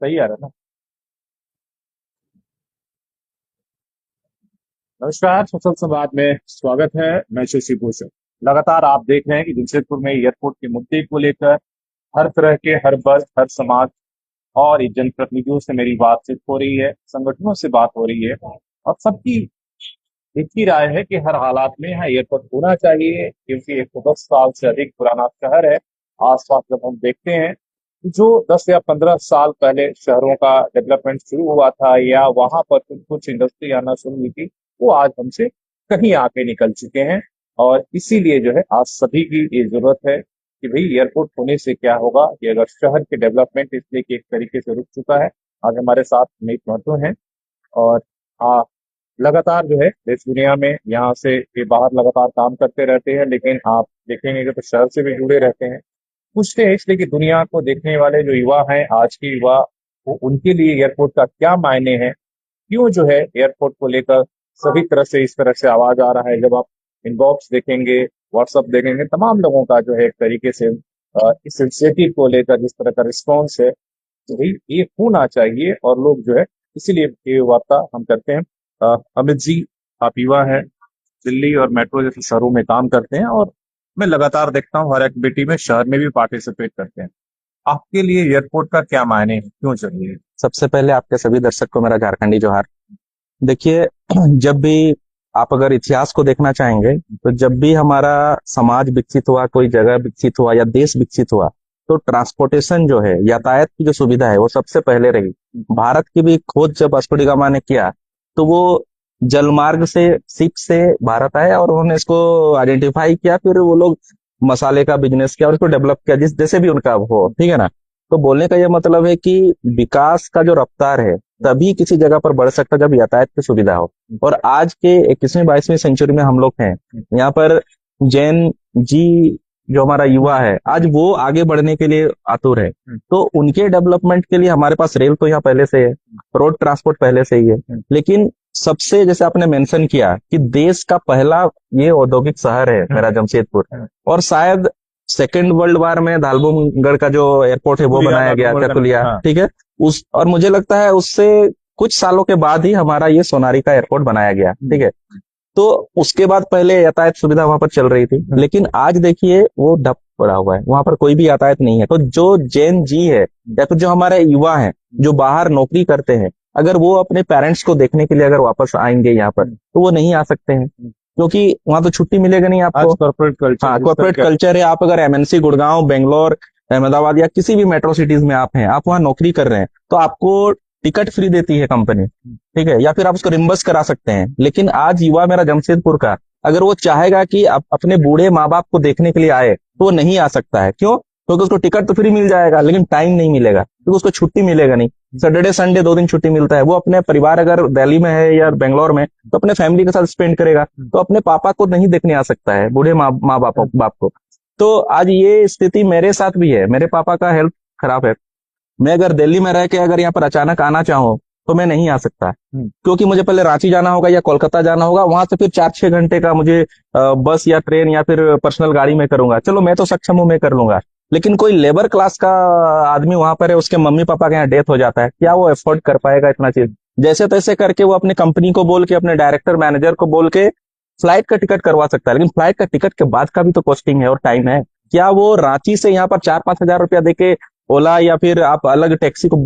सही आ रहा है ना। नमस्कार, सुशल संवाद में स्वागत है। मैं शशि भूषण। लगातार आप देख रहे हैं कि जमशेदपुर में एयरपोर्ट के मुद्दे को लेकर हर तरह के, हर वर्ग, हर समाज और जनप्रतिनिधियों से मेरी बातचीत हो रही है, संगठनों से बात हो रही है, और सबकी एक ही राय है कि हर हालात में यहाँ एयरपोर्ट होना चाहिए, क्योंकि 110 साल से अधिक पुराना शहर है। आसपास जब हम देखते हैं, जो 10 या 15 साल पहले शहरों का डेवलपमेंट शुरू हुआ था या वहां पर कुछ कुछ इंडस्ट्री आना शुरू हुई थी, वो आज हमसे कहीं आगे निकल चुके हैं। और इसीलिए जो है आज सभी की ये जरूरत है कि भाई एयरपोर्ट होने से क्या होगा, कि अगर शहर के डेवलपमेंट इसलिए कि एक तरीके से रुक चुका है। आज हमारे साथ अमित महतो हैं, और लगातार जो है देश दुनिया में यहाँ से ये बाहर लगातार काम करते रहते हैं, लेकिन आप देखेंगे कि तो शहर से भी जुड़े रहते हैं। पूछते हैं इसलिए कि दुनिया को देखने वाले जो युवा हैं, आज के युवा, वो उनके लिए एयरपोर्ट का क्या मायने हैं, क्यों जो है एयरपोर्ट को लेकर सभी तरह से इस तरह से आवाज आ रहा है। जब आप इनबॉक्स देखेंगे, व्हाट्सअप देखेंगे, तमाम लोगों का जो है एक तरीके से इस इनिशिएटिव को लेकर जिस तरह का रिस्पॉन्स है, तो भाई ये होना चाहिए। और लोग जो है इसीलिए ये वार्ता हम करते हैं। अमित जी, आप युवा हैं, दिल्ली और मेट्रो जैसे शहरों में काम करते हैं, और मैं लगातार देखता हूँ हर एक्टिविटी में शहर में भी पार्टिसिपेट करते हैं। आपके लिए एयरपोर्ट का क्या मायने है, क्यों चाहिए? सबसे पहले आपके सभी दर्शक को मेरा झारखंडी जोहार। देखिए, जब भी आप अगर इतिहास को देखना चाहेंगे तो जब भी हमारा समाज विकसित हुआ, कोई जगह विकसित हुआ या देश विकसित हुआ, तो ट्रांसपोर्टेशन जो है, यातायात की जो सुविधा है, वो सबसे पहले रही। भारत की भी खोज जब वास्को डी गामा ने किया तो वो जलमार्ग से, शिप से भारत आए और उन्होंने इसको आइडेंटिफाई किया। फिर वो लोग मसाले का बिजनेस किया और इसको डेवलप किया, जिस जैसे भी उनका हो, ठीक है ना। तो बोलने का यह मतलब है कि विकास का जो रफ्तार है तभी किसी जगह पर बढ़ सकता है जब यातायात की सुविधा हो। और आज के 21वीं 22वीं सेंचुरी में हम लोग हैं यहाँ पर। जैन जी जो हमारा युवा है आज, वो आगे बढ़ने के लिए आतुर है। तो उनके डेवलपमेंट के लिए हमारे पास रेल तो यहाँ पहले से है, रोड ट्रांसपोर्ट पहले से ही है, लेकिन सबसे, जैसे आपने मेंशन किया कि देश का पहला ये औद्योगिक शहर है मेरा जमशेदपुर, और शायद सेकेंड वर्ल्ड वार में दालबोगढ़ का जो एयरपोर्ट है वो बनाया गया, तेतुलिया, ठीक है। उस और मुझे लगता है उससे कुछ सालों के बाद ही हमारा ये सोनारी का एयरपोर्ट बनाया गया, ठीक है। तो उसके बाद पहले यातायात सुविधा वहां पर चल रही थी, लेकिन आज देखिए वो ठप पड़ा हुआ है, वहां पर कोई भी यातायात नहीं है। तो जो जैन जी है या फिर जो हमारे युवा हैं जो बाहर नौकरी करते हैं, अगर वो अपने पेरेंट्स को देखने के लिए अगर वापस आएंगे यहाँ पर, तो वो नहीं आ सकते हैं, क्योंकि वहां तो छुट्टी मिलेगा नहीं आपको। कॉर्पोरेट कल्चर, हाँ, कॉर्पोरेट कल्चर है। आप अगर एमएनसी गुड़गांव, बेंगलोर, अहमदाबाद या किसी भी मेट्रो सिटीज में आप हैं, आप वहां नौकरी कर रहे हैं, तो आपको टिकट फ्री देती है कंपनी, ठीक है, या फिर आप उसको रिम्बर्स करा सकते हैं। लेकिन आज युवा मेरा जमशेदपुर का, अगर वो चाहेगा कि अपने बूढ़े माँ बाप को देखने के लिए आए, तो वो नहीं आ सकता है। क्यों? क्योंकि उसको टिकट तो फ्री मिल जाएगा, लेकिन टाइम नहीं मिलेगा, क्योंकि उसको छुट्टी मिलेगा नहीं। सैटरडे संडे 2 दिन छुट्टी मिलता है, वो अपने परिवार अगर दिल्ली में है या बेंगलोर में, तो अपने फैमिली के साथ स्पेंड करेगा, तो अपने पापा को नहीं देखने आ सकता है, बूढ़े माँ बाप को। तो आज ये स्थिति मेरे साथ भी है। मेरे पापा का हेल्थ खराब है, मैं अगर दिल्ली में रह के अगर यहाँ पर अचानक आना चाहूँ तो मैं नहीं आ सकता, क्योंकि मुझे पहले रांची जाना होगा या कोलकाता जाना होगा, वहां से फिर 4-6 घंटे का मुझे बस या ट्रेन या फिर पर्सनल गाड़ी में करूंगा। चलो मैं तो सक्षम हूं, मैं कर लूंगा, लेकिन कोई लेबर क्लास का आदमी वहां पर है, उसके मम्मी पापा के यहाँ डेथ हो जाता है, क्या वो एफोर्ड कर पाएगा इतना चीज? जैसे तैसे करके वो अपने कंपनी को बोल के, अपने डायरेक्टर मैनेजर को बोल के फ्लाइट का टिकट करवा सकता है, लेकिन फ्लाइट का टिकट के बाद का भी तो कॉस्टिंग है और टाइम है। क्या वो रांची से यहाँ पर 4-5 हजार रुपया देके ओला या फिर आप अलग टैक्सी को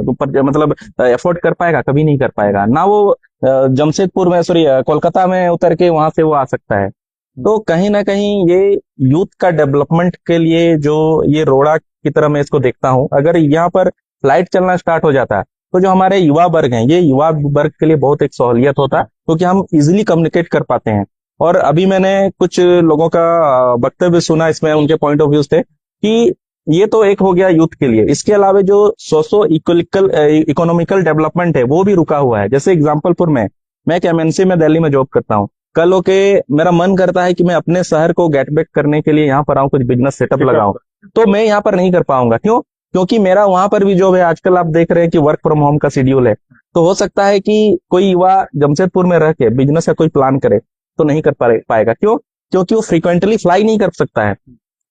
ऊपर मतलब एफोर्ड कर पाएगा? कभी नहीं कर पाएगा ना। वो जमशेदपुर में, सॉरी, कोलकाता में उतर के वहां से वो आ सकता है। तो कहीं ना कहीं ये यूथ का डेवलपमेंट के लिए जो ये रोड़ा की तरह मैं इसको देखता हूँ, अगर यहाँ पर फ्लाइट चलना स्टार्ट हो जाता है तो जो हमारे युवा वर्ग हैं, ये युवा वर्ग के लिए बहुत एक सहूलियत होता है, क्योंकि हम इजिली कम्युनिकेट कर पाते हैं। और अभी मैंने कुछ लोगों का वक्तव्य सुना, इसमें उनके पॉइंट ऑफ व्यूज थे कि ये तो एक हो गया यूथ के लिए, इसके अलावा जो सोशो इकोनॉमिकल डेवलपमेंट है वो भी रुका हुआ है। जैसे एग्जाम्पलपुर में, मैं एक एमएनसी में दिल्ली में जॉब करता हूँ, कल होके मेरा मन करता है कि मैं अपने शहर को गेट बैक करने के लिए यहाँ पर आऊँ, कुछ बिजनेस सेटअप लगाऊं, तो मैं यहाँ पर नहीं कर पाऊंगा। क्यों? क्योंकि मेरा वहां पर भी जॉब है। आजकल आप देख रहे हैं कि वर्क फ्रॉम होम का शेड्यूल है। तो हो सकता है कि कोई युवा जमशेदपुर में रह के बिजनेस का कोई प्लान करे तो नहीं कर पाएगा। क्यों? क्योंकि वो फ्रीक्वेंटली फ्लाई नहीं कर सकता है।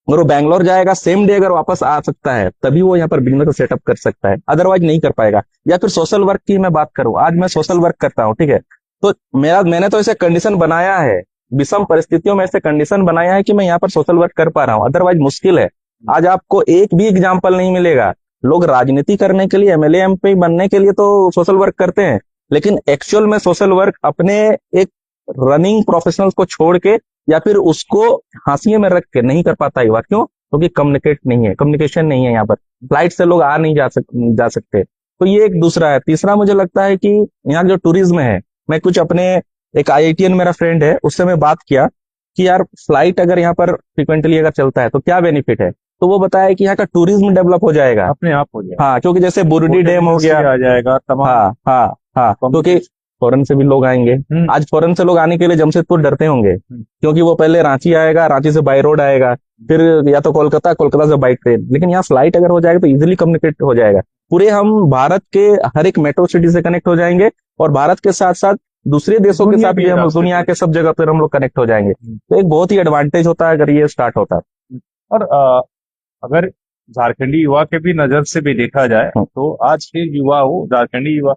अगर वो बैंगलोर जाएगा सेम डे अगर वापस आ सकता है तभी वो यहाँ पर बिजनेस को सेटअप कर सकता है, अदरवाइज नहीं कर पाएगा। या फिर सोशल वर्क की मैं बात करूं, आज मैं सोशल वर्क करता हूँ, ठीक है, तो मैंने तो ऐसे कंडीशन बनाया है, विषम परिस्थितियों में ऐसे कंडीशन बनाया है कि मैं यहाँ पर सोशल वर्क कर पा रहा हूँ, अदरवाइज मुश्किल है। आज आपको एक भी एग्जाम्पल नहीं मिलेगा। लोग राजनीति करने के लिए, एमएलए एमपी बनने के लिए तो सोशल वर्क करते हैं, लेकिन एक्चुअल में सोशल वर्क अपने एक रनिंग प्रोफेशनल्स को छोड़ के या फिर उसको हाशिए में रख के नहीं कर पाता युवा। क्यों? क्योंकि कम्युनिकेशन नहीं है यहाँ पर, फ्लाइट से लोग आ नहीं जा सकते। तो ये एक दूसरा है। तीसरा मुझे लगता है कि यहाँ जो टूरिज्म है, मैं कुछ अपने एक आईआईटीएन मेरा फ्रेंड है, उससे मैं बात किया कि यार फ्लाइट अगर यहाँ पर फ्रिक्वेंटली अगर चलता है तो क्या बेनिफिट है, तो वो बताया कि यहाँ का टूरिज्म डेवलप हो जाएगा, अपने आप हो जाएगा। हाँ, क्योंकि जैसे बुरुडी डैम हो गया, आ जाएगा तमाम। हाँ हाँ हाँ, क्योंकि फॉरेन से भी लोग आएंगे। आज फॉरेन से लोग आने के लिए जमशेदपुर डरते होंगे, क्योंकि वो पहले रांची आएगा, रांची से बाई रोड आएगा, फिर या तो कोलकाता, कोलकाता से बाई ट्रेन। लेकिन यहाँ फ्लाइट अगर हो जाएगा तो इजीली कम्युनिकेट हो जाएगा, पूरे हम भारत के हर एक मेट्रो सिटी से कनेक्ट हो जाएंगे, और भारत के साथ साथ दूसरे देशों के साथ भी हम दुनिया के सब जगह पर हम लोग कनेक्ट हो जाएंगे। तो एक बहुत ही एडवांटेज होता है अगर ये स्टार्ट होता है। और अगर झारखंडी युवा के भी नजर से भी देखा जाए तो आज के युवा हो, झारखंडी युवा,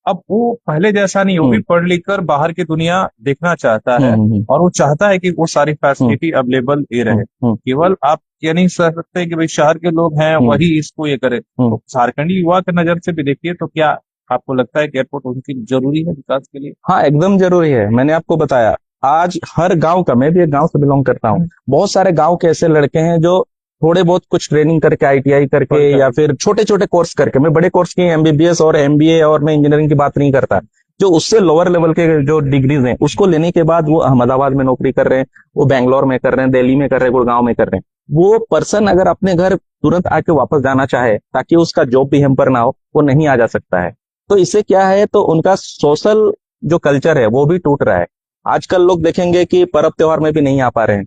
अब वो पहले जैसा नहीं, वो भी पढ़ लिख कर बाहर की दुनिया देखना चाहता है, और वो चाहता है कि वो सारी फैसिलिटी अवेलेबल ये रहे। केवल आप ये नहीं कह सकते कि भाई शहर के लोग हैं वही इसको ये करे। तो झारखंडी युवा के नजर से भी देखिए, तो क्या आपको लगता है कि एयरपोर्ट उनकी जरूरी है विकास के लिए? हाँ, एकदम जरूरी है। मैंने आपको बताया, आज हर गांव का, मैं भी एक गांव से बिलोंग करता हूँ, बहुत सारे गांव के ऐसे लड़के हैं जो थोड़े बहुत कुछ ट्रेनिंग करके, आईटीआई करके या फिर छोटे छोटे कोर्स करके, मैं बड़े कोर्स की एमबीबीएस और एमबीए और मैं इंजीनियरिंग की बात नहीं करता, जो उससे लोअर लेवल के जो डिग्रीज हैं उसको लेने के बाद वो अहमदाबाद में नौकरी कर रहे हैं, वो बैंगलोर में कर रहे हैं, दिल्ली में कर रहे हैं, गुड़गांव में कर रहे हैं। वो पर्सन अगर अपने घर तुरंत आके वापस जाना चाहे ताकि उसका जॉब भी हेम्पर ना हो, वो नहीं आ जा सकता है। तो इससे क्या है, तो उनका सोशल जो कल्चर है वो भी टूट रहा है। आजकल लोग देखेंगे कि पर्व त्योहार में भी नहीं आ पा रहे हैं,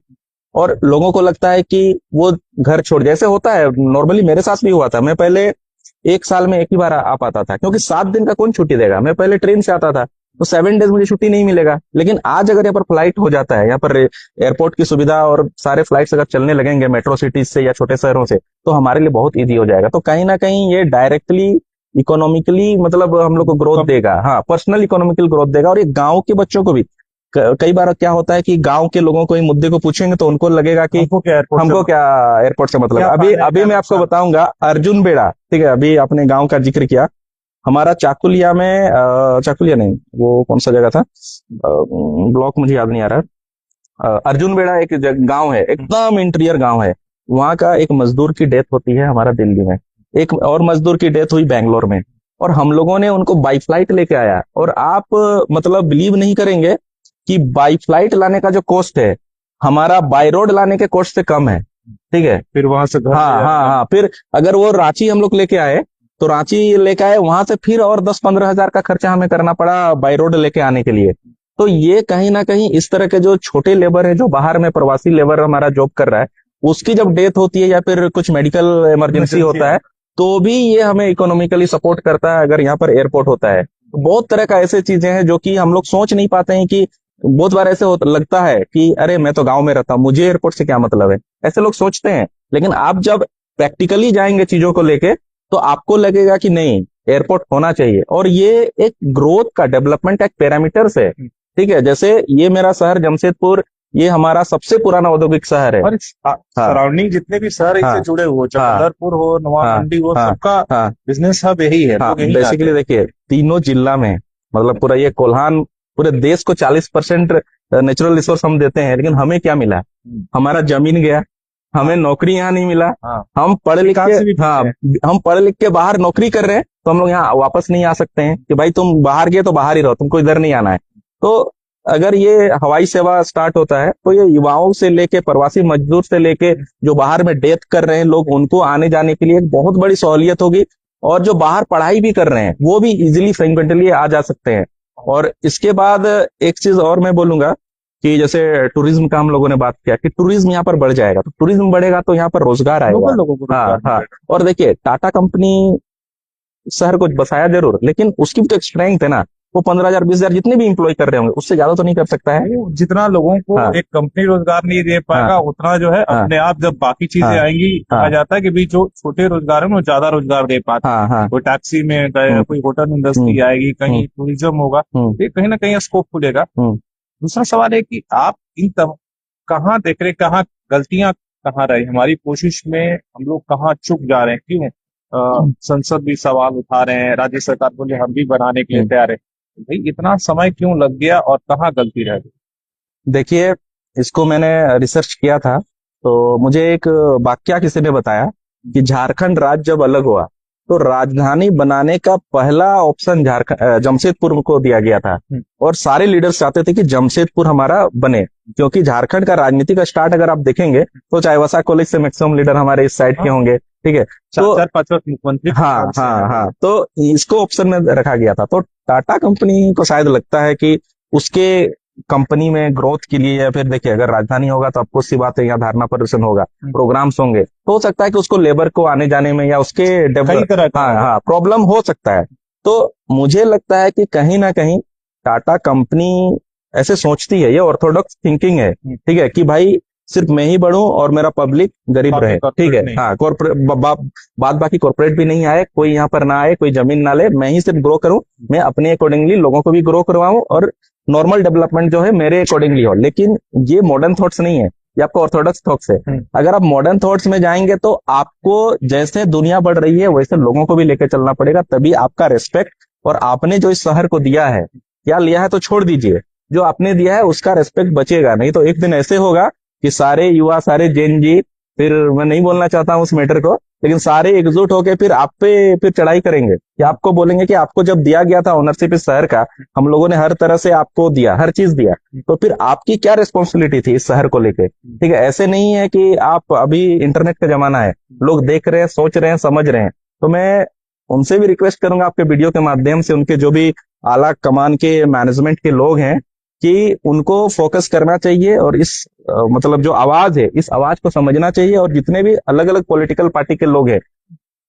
और लोगों को लगता है कि वो घर छोड़, जैसे होता है नॉर्मली, मेरे साथ भी हुआ था। मैं पहले एक साल में एक ही बार आ पाता था, क्योंकि 7 दिन का कौन छुट्टी देगा। मैं पहले ट्रेन से आता था तो 7 डेज मुझे छुट्टी नहीं मिलेगा। लेकिन आज अगर यहाँ पर फ्लाइट हो जाता है, यहाँ पर एयरपोर्ट की सुविधा और सारे फ्लाइट्स अगर चलने लगेंगे मेट्रो सिटीज से या छोटे शहरों से, तो हमारे लिए बहुत ईजी हो जाएगा। तो कहीं ना कहीं ये डायरेक्टली इकोनॉमिकली मतलब हम लोग को ग्रोथ देगा, हाँ, पर्सनल इकोनॉमिकल ग्रोथ देगा। और ये गांव के बच्चों को भी, कई बार क्या होता है कि गांव के लोगों को इन मुद्दे को पूछेंगे तो उनको लगेगा कि हमको क्या एयरपोर्ट से मतलब। अभी मैं आपको बताऊंगा अर्जुन बेड़ा, ठीक है, अभी आपने गांव का जिक्र किया, हमारा चाकुलिया में, चाकुलिया नहीं, वो कौन सा जगह था, ब्लॉक मुझे याद नहीं आ रहा, अर्जुन बेड़ा एक गांव है, एकदम इंटीरियर गांव है। वहां का एक मजदूर की डेथ होती है हमारा दिल्ली में, एक और मजदूर की डेथ हुई बैंगलोर में, और हम लोगों ने उनको बाई फ्लाइट लेके आया। और आप मतलब बिलीव नहीं करेंगे कि बाई फ्लाइट लाने का जो कॉस्ट है हमारा बाई रोड लाने के कॉस्ट से कम है, ठीक है। फिर वहां से हाँ, फिर अगर वो रांची हम लोग लेके आए तो रांची लेके आए, वहां से फिर और 10-15 हजार का खर्चा हमें करना पड़ा बाई रोड लेके आने के लिए। तो ये कहीं ना कहीं इस तरह के जो छोटे लेबर है, जो बाहर में प्रवासी लेबर हमारा जॉब कर रहा है, उसकी जब डेथ होती है या फिर कुछ मेडिकल इमरजेंसी होता है, तो भी ये हमें इकोनॉमिकली सपोर्ट करता है अगर यहाँ पर एयरपोर्ट होता है। तो बहुत तरह का ऐसे चीजें हैं जो कि हम लोग सोच नहीं पाते हैं। कि बहुत बार ऐसे लगता है कि अरे मैं तो गांव में रहता हूँ, मुझे एयरपोर्ट से क्या मतलब है, ऐसे लोग सोचते हैं। लेकिन आप जब प्रैक्टिकली जाएंगे चीजों को लेके, तो आपको लगेगा कि नहीं, एयरपोर्ट होना चाहिए। और ये एक ग्रोथ का, डेवलपमेंट एक पैरामीटर्स है, ठीक है। जैसे ये मेरा शहर जमशेदपुर, ये हमारा सबसे पुराना औद्योगिक शहर है, और सराउंडिंग जितने भी शहर इससे जुड़े हुए, चकंदरपुर हो, नवामंडी हो, सबका बिजनेस हब यही है। बेसिकली देखिए, तीनों जिला में, मतलब पूरा ये कोल्हान, पूरे देश को 40% नेचुरल रिसोर्स हम देते हैं, लेकिन हमें क्या मिला? हमारा जमीन गया, हमें नौकरी यहाँ नहीं मिला। हम पढ़ लिख के, हम पढ़ लिख के बाहर नौकरी कर रहे हैं, तो हम लोग यहाँ वापस नहीं आ सकते हैं कि भाई तुम बाहर गए तो बाहर ही रहो, तुमको इधर नहीं आना है। तो अगर ये हवाई सेवा स्टार्ट होता है तो ये युवाओं से लेके, प्रवासी मजदूर से लेके, जो बाहर में डेथ कर रहे हैं लोग, उनको आने जाने के लिए एक बहुत बड़ी सहूलियत होगी। और जो बाहर पढ़ाई भी कर रहे हैं वो भी इजिली फ्रीक्वेंटली आ जा सकते हैं। और इसके बाद एक चीज और मैं बोलूंगा कि जैसे टूरिज्म का हम लोगों ने बात किया कि टूरिज्म यहाँ पर बढ़ जाएगा, तो टूरिज्म बढ़ेगा तो यहाँ पर रोजगार आएगा लोगों को। हाँ। और देखिए, टाटा कंपनी शहर को बसाया जरूर, लेकिन उसकी भी तो एक स्ट्रेंथ है ना, वो 15,000 20,000 जितने भी इंप्लॉय कर रहे होंगे उससे ज्यादा तो नहीं कर सकता है। वो जितना लोगों को हाँ एक कंपनी रोजगार नहीं दे पाएगा, हाँ उतना जो है हाँ अपने आप जब बाकी चीजें हाँ आएंगी, कहा हाँ जाता है कि भी जो छोटे रोजगार है वो ज्यादा रोजगार दे पाते हैं। हाँ हाँ कोई टैक्सी में गए, हम्म कोई होटल इंडस्ट्री हम्म आएगी, हम्म कहीं टूरिज्म होगा, हम्म तो ये कहीं ना कहीं स्कोप खुलेगा। हम्म दूसरा सवाल है कि आप कहाँ देख रहे, कहाँ गलतियां कहाँ रही हमारी कोशिश में, हम लोग कहाँ चूक जा रहे हैं, क्यों संसद भी सवाल उठा रहे हैं, राज्य सरकार बोले हम भी बनाने के लिए हम्म। तैयार है, तो भाई इतना समय क्यों लग गया और कहाँ गलती रह गई? देखिए, इसको मैंने रिसर्च किया था, तो मुझे एक वाकया किसी ने बताया कि झारखंड राज्य जब अलग हुआ तो राजधानी बनाने का पहला ऑप्शन झारखंड जमशेदपुर को दिया गया था। हम्म, और सारे लीडर्स चाहते थे कि जमशेदपुर हमारा बने, क्योंकि झारखंड का राजनीतिक स्टार्ट अगर आप देखेंगे तो चाईबासा कॉलेज से मैक्सिमम लीडर हमारे इस साइड के हाँ, होंगे, ठीक है। चार तो चार पांच पांच मुख्यमंत्री हाँ पंजाब से हाँ हैं। हाँ, तो इसको ऑप्शन में रखा गया था। तो टाटा कंपनी को शायद लगता है कि उसके कंपनी में ग्रोथ के लिए, या फिर देखिए अगर राजधानी होगा तो आपको सी बात है, यहाँ धारणा प्रदर्शन होगा, प्रोग्राम्स होंगे, तो हो सकता है कि उसको लेबर को आने जाने में या उसके कई डेवलप, तरह का हाँ है। हाँ, प्रॉब्लम हो सकता है। तो मुझे लगता है कि कहीं ना कहीं टाटा कंपनी ऐसे सोचती है, ये ऑर्थोडॉक्स थिंकिंग है, ठीक है, कि भाई सिर्फ मैं ही बढ़ूं और मेरा पब्लिक गरीब बाकी रहे, ठीक कॉर्पोरेट है। नहीं। हाँ, कॉर्पोरेट बाद बाकी कॉर्पोरेट भी नहीं आए, कोई यहाँ पर ना आए, कोई जमीन ना ले, मैं ही सिर्फ ग्रो करूं, मैं अपने अकॉर्डिंगली लोगों को भी ग्रो करवाऊं और नॉर्मल डेवलपमेंट जो है मेरे अकॉर्डिंगली हो। लेकिन ये मॉडर्न थॉट्स नहीं है, ये आपका ऑर्थोडॉक्स थॉट्स है। अगर आप मॉडर्न थॉट्स में जाएंगे तो आपको जैसे दुनिया बढ़ रही है वैसे लोगों को भी लेकर चलना पड़ेगा, तभी आपका रिस्पेक्ट, और आपने जो इस शहर को दिया है, क्या लिया है तो छोड़ दीजिए, जो आपने दिया है उसका रिस्पेक्ट बचेगा। नहीं तो एक दिन ऐसे होगा कि सारे युवा, सारे जेन जी, फिर मैं नहीं बोलना चाहता हूं उस मैटर को, लेकिन सारे एकजुट होकर फिर आप पे फिर चढ़ाई करेंगे, कि आपको बोलेंगे कि आपको जब दिया गया था ओनरशिप इस शहर का, हम लोगों ने हर तरह से आपको दिया, हर चीज दिया, तो फिर आपकी क्या रिस्पॉन्सिबिलिटी थी इस शहर को लेके, ठीक है। ऐसे नहीं है कि आप, अभी इंटरनेट का जमाना है, लोग देख रहे हैं, सोच रहे हैं, समझ रहे हैं। तो मैं उनसे भी रिक्वेस्ट करूंगा आपके वीडियो के माध्यम से, उनके जो भी आला कमान के मैनेजमेंट के लोग हैं, कि उनको फोकस करना चाहिए और इस मतलब जो आवाज है, इस आवाज को समझना चाहिए। और जितने भी अलग अलग पॉलिटिकल पार्टी के लोग हैं,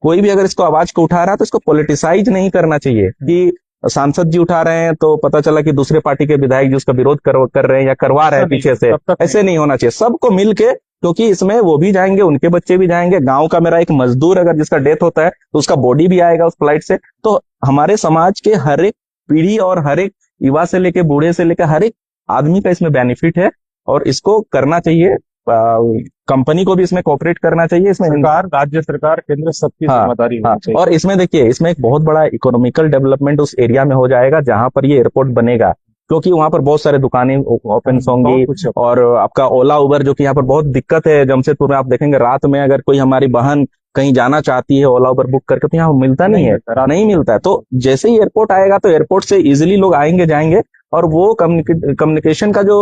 कोई भी अगर इसको आवाज को उठा रहा है तो इसको पॉलिटिसाइज नहीं करना चाहिए, कि सांसद जी उठा रहे हैं तो पता चला कि दूसरे पार्टी के विधायक जी उसका विरोध कर रहे हैं या करवा रहे ऐसा हैं नहीं, पीछे से। तब तक ऐसे नहीं होना चाहिए, सबको मिलके, क्योंकि इसमें वो भी जाएंगे, उनके बच्चे भी जाएंगे, गांव का मेरा एक मजदूर अगर जिसका डेथ होता है तो उसका बॉडी भी आएगा उस फ्लाइट से। तो हमारे समाज के हर एक पीढ़ी और हर एक युवा से लेके बूढ़े से लेकर हर एक आदमी का इसमें बेनिफिट है, और इसको करना चाहिए। कंपनी को भी इसमें कोऑपरेट करना चाहिए, इसमें सरकार, राज्य सरकार, केंद्र, सबकी हाँ जिम्मेदारी हाँ। होनी चाहिए। और इसमें देखिए, इसमें एक बहुत बड़ा इकोनॉमिकल डेवलपमेंट उस एरिया में हो जाएगा जहां पर ये एयरपोर्ट बनेगा, क्योंकि वहां पर बहुत सारे दुकानें ओपन बहुत होंगी। कुछ है। और आपका ओला उबर, जो कि यहाँ पर बहुत दिक्कत है जमशेदपुर में, आप देखेंगे रात में अगर कोई हमारी बहन कहीं जाना चाहती है ओला उबर बुक करके, तो यहाँ मिलता नहीं है, मिलता, रात नहीं मिलता है। तो जैसे ही एयरपोर्ट आएगा तो एयरपोर्ट से इजिली लोग आएंगे जाएंगे, और वो कम्युनिकेशन का जो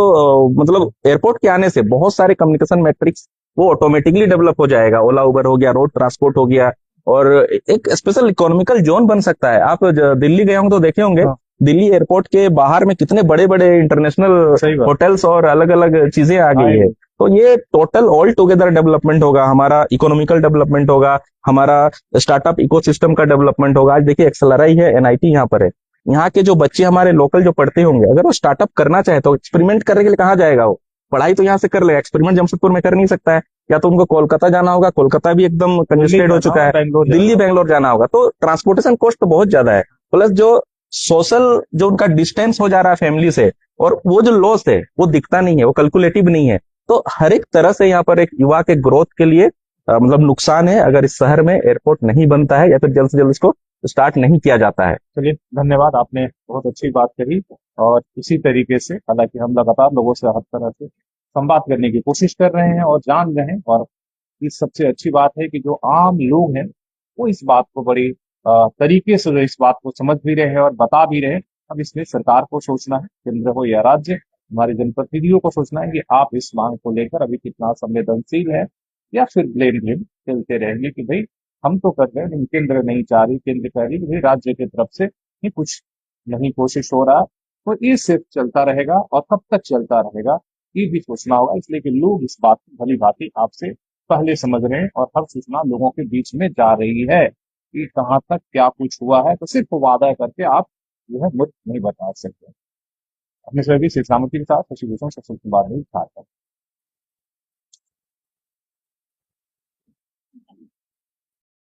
मतलब एयरपोर्ट के आने से बहुत सारे कम्युनिकेशन मैट्रिक्स वो ऑटोमेटिकली डेवलप हो जाएगा। ओला उबर हो गया, रोड ट्रांसपोर्ट हो गया, और एक स्पेशल इकोनॉमिकल जोन बन सकता है। आप दिल्ली गए होंगे तो देखे होंगे, हाँ, दिल्ली एयरपोर्ट के बाहर में कितने बड़े बड़े इंटरनेशनल सही बात। होटल्स और अलग अलग चीजें आ गई है। तो ये टोटल ऑल टुगेदर डेवलपमेंट होगा, हमारा इकोनॉमिकल डेवलपमेंट होगा, हमारा स्टार्टअप इकोसिस्टम का डेवलपमेंट होगा। आज देखिए एक्सेलराई है, एनआईटी यहाँ पर है, यहाँ के जो बच्चे हमारे लोकल जो पढ़ते होंगे, अगर वो स्टार्टअप करना चाहे तो एक्सपेरिमेंट करने के लिए कहाँ जाएगा वो, पढ़ाई तो यहाँ से कर ले, एक्सपेरिमेंट जमशेदपुर में कर नहीं सकता है, या तो उनको कोलकाता जाना होगा, कोलकाता भी एकदम कंजेस्टेड हो चुका है, दिल्ली बेंगलोर जाना होगा, तो ट्रांसपोर्टेशन कॉस्ट तो बहुत ज्यादा है। प्लस जो सोशल जो उनका डिस्टेंस हो जा रहा है फैमिली से, और वो जो लॉस है वो दिखता नहीं है, वो कैलकुलेटिव नहीं है। तो हर एक तरह से यहाँ पर एक युवा के ग्रोथ के लिए मतलब नुकसान है अगर इस शहर में एयरपोर्ट नहीं बनता है, या फिर जल्द से जल्द इसको स्टार्ट नहीं किया जाता है। चलिए, धन्यवाद, आपने बहुत अच्छी बात कही। और इसी तरीके से, हालांकि हम लगातार लोगों से हर तरह से संवाद करने की कोशिश कर रहे हैं और जान रहे हैं, और इस सबसे अच्छी बात है कि जो आम लोग हैं वो इस बात को बड़ी तरीके से जो इस बात को समझ भी रहे हैं और बता भी रहे हैं। अब इसमें सरकार को सोचना है, केंद्र हो या राज्य, हमारे जनप्रतिनिधियों को सोचना है कि आप इस मांग को लेकर अभी कितना संवेदनशील है, या फिर ब्लेम गेम खेलते रहेंगे कि भाई हम तो कर रहे हैं लेकिन केंद्र नहीं चाह रही, केंद्र कह रही कि भाई राज्य की तरफ से ही कुछ नहीं कोशिश हो रहा। तो ये सिर्फ चलता रहेगा, और कब तक चलता रहेगा ये भी सोचना होगा। इसलिए कि लोग इस बात को भली भांति आपसे पहले समझ रहे हैं, और हर सूचना लोगों के बीच में जा रही है कि कहाँ तक क्या कुछ हुआ है। तो सिर्फ वादा करके आप जो है मुफ्त नहीं बता सकते। अपने सभी इस्लामती के साथ शशि भूषण सबसे बाद में था।